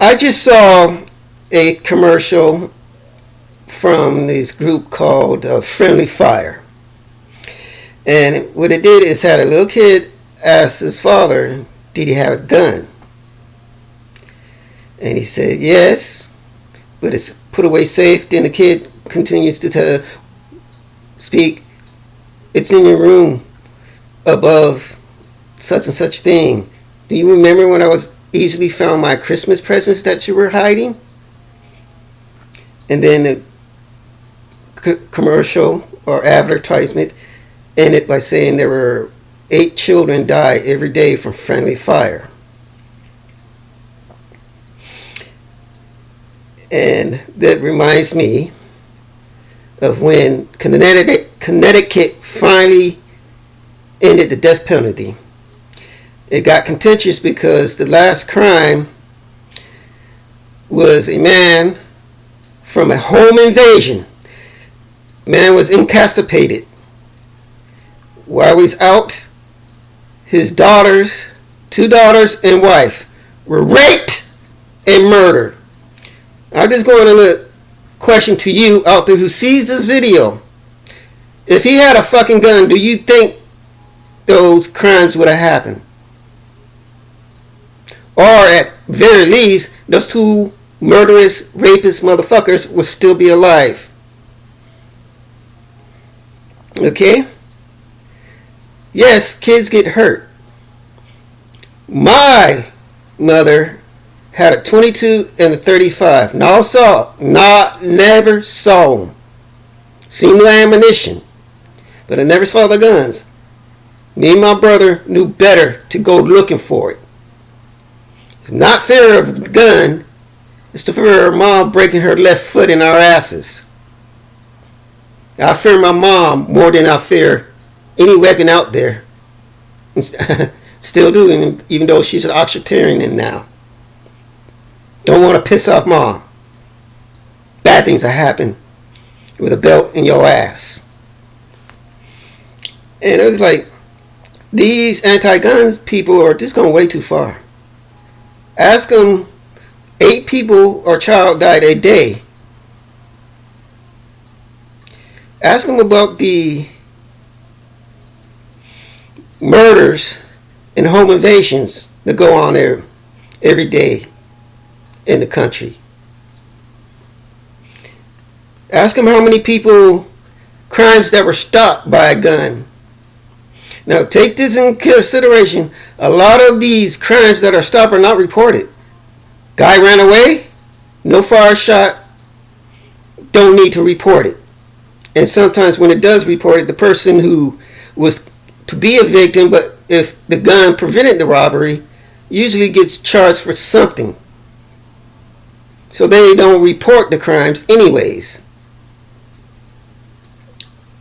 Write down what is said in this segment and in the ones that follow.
I just saw a commercial from this group called Friendly Fire. And what it did is had a little kid ask his father, did he have a gun? And he said, yes, but it's put away safe. Then the kid continues to speak, it's in your room above such and such thing. Do you remember when I was easily found my Christmas presents that you were hiding? And then the commercial or advertisement ended by saying there were 8 children die every day from friendly fire. And that reminds me of when Connecticut finally ended the death penalty. It got contentious because the last crime was a man from a home invasion. Man was incapacitated. While he was out, his daughters, 2 daughters and wife, were raped and murdered. I'm just going to question to you out there who sees this video. If he had a fucking gun, do you think those crimes would have happened? Or at very least, those 2 murderous, rapist motherfuckers would still be alive. Okay? Yes, kids get hurt. My mother had a 22 and a 35. Never saw them. Seen the ammunition, but I never saw the guns. Me and my brother knew better to go looking for it. It's not fear of the gun. It's the fear of mom breaking her left foot in our asses. I fear my mom more than I fear any weapon out there. Still do, even though she's an octogenarian now. Don't want to piss off mom. Bad things that happen with a belt in your ass. And it was like, these anti-guns people are just going way too far. Ask them, 8 people or child died a day. Ask them about the murders and home invasions that go on there every day in the country. Ask them how many people, crimes that were stopped by a gun. Now take this in consideration. A lot of these crimes that are stopped are not reported. Guy ran away, no fire shot, don't need to report it. And sometimes when it does report it, the person who was to be a victim, but if the gun prevented the robbery, usually gets charged for something. So they don't report the crimes anyways.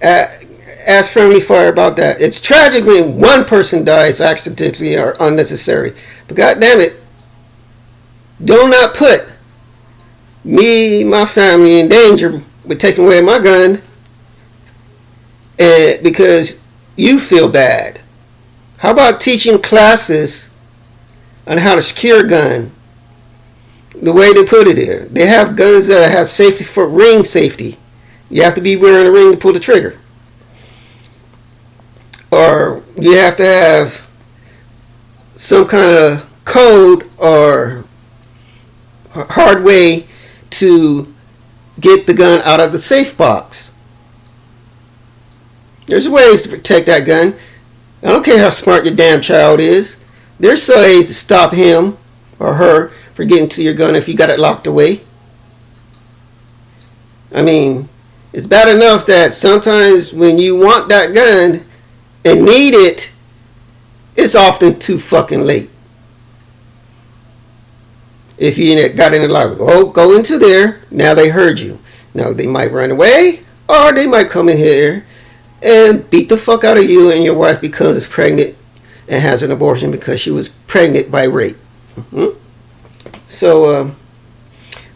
Ask Friendly Fire about that. It's tragic when one person dies accidentally or unnecessary. But God damn it, do not put me, my family in danger with taking away my gun because you feel bad. How about teaching classes on how to secure a gun? The way they put it there. They have guns that have safety for ring safety. You have to be wearing a ring to pull the trigger. Or you have to have some kind of code or hard way to get the gun out of the safe box. There's ways to protect that gun. I don't care how smart your damn child is. There's ways to stop him or her from getting to your gun if you got it locked away. I mean, it's bad enough that sometimes when you want that gun and need it, it's often too fucking late. If you got in the library, go into there. Now they heard you. Now they might run away, or they might come in here and beat the fuck out of you and your wife because it's pregnant and has an abortion because she was pregnant by rape. Mm-hmm. So,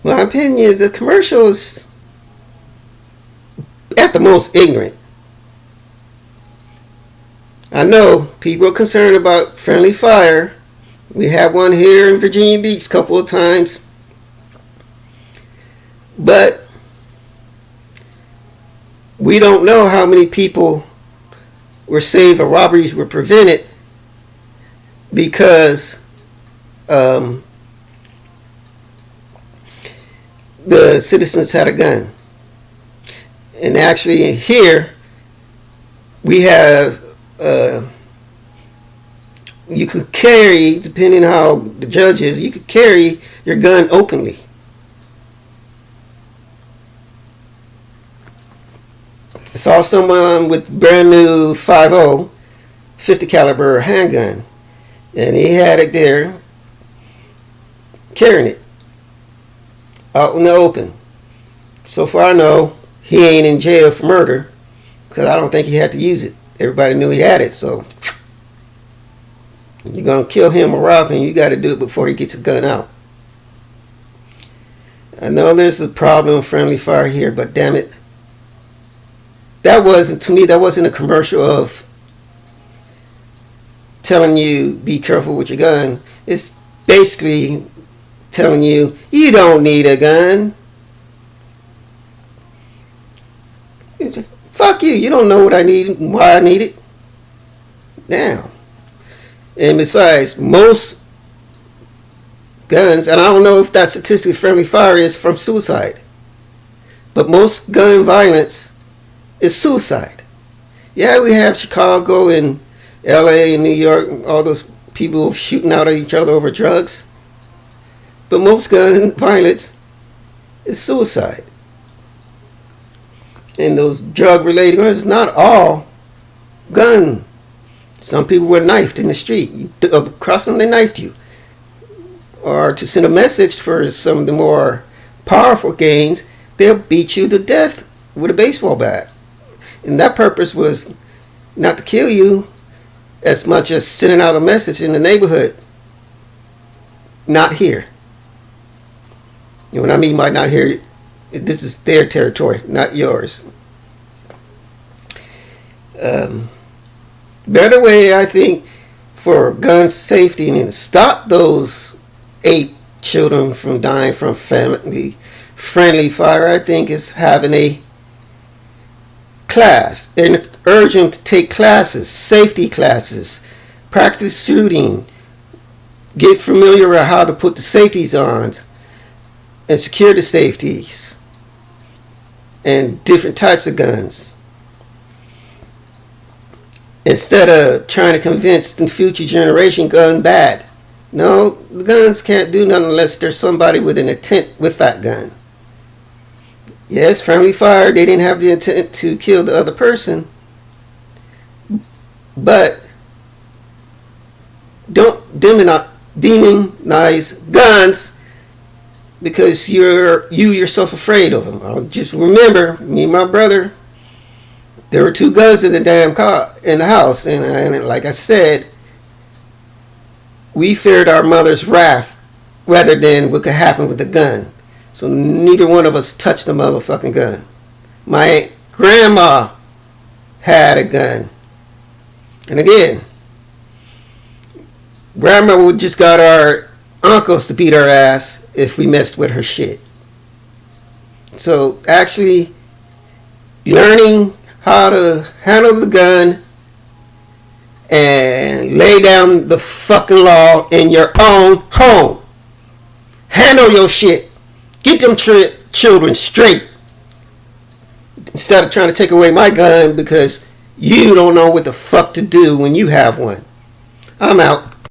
my opinion is the commercial is at the most ignorant. I know people are concerned about Friendly Fire. We had one here in Virginia Beach a couple of times. But we don't know how many people were saved or robberies were prevented because the citizens had a gun. And actually here we have you could carry, depending how the judge is, you could carry your gun openly. I saw someone with brand new 5.0 50 caliber handgun, and he had it there, carrying it out in the open. So far I know he ain't in jail for murder, because I don't think he had to use it. Everybody knew he had it, so you're going to kill him or rob him, you got to do it before he gets his gun out. I know there's a problem with friendly fire here, but damn it, that wasn't, to me, that wasn't a commercial of telling you be careful with your gun. It's basically telling you you don't need a gun. Fuck you, you don't know what I need and why I need it. Now, and besides, most guns, and I don't know if that statistic friendly fire is from suicide, but most gun violence is suicide. Yeah, we have Chicago and LA and New York, all those people shooting out at each other over drugs, but most gun violence is suicide. And those drug related guns, not all gun. Some people were knifed in the street. You across them, they knifed you. Or to send a message for some of the more powerful gangs, they'll beat you to death with a baseball bat. And that purpose was not to kill you as much as sending out a message in the neighborhood. Not here. You know what I mean by not here? This is their territory, not yours. Better way, I think, for gun safety and to stop those 8 children from dying from family friendly fire, I think, is having a class and urge them to take classes, safety classes, practice shooting, get familiar with how to put the safeties on and secure the safeties and different types of guns. Instead of trying to convince the future generation gun bad. No, the guns can't do nothing unless there's somebody with an intent with that gun. Yes, friendly fire, they didn't have the intent to kill the other person. But don't demonize guns because you yourself afraid of them. I'll just remember, me and my brother, there were 2 guns in the damn car in the house, and like I said, we feared our mother's wrath rather than what could happen with the gun. So neither one of us touched the motherfucking gun. My grandma had a gun, and again, grandma would just got our uncles to beat our ass if we messed with her shit. So actually, learning how to handle the gun and lay down the fucking law in your own home. Handle your shit. Get them children straight. Instead of trying to take away my gun because you don't know what the fuck to do when you have one. I'm out.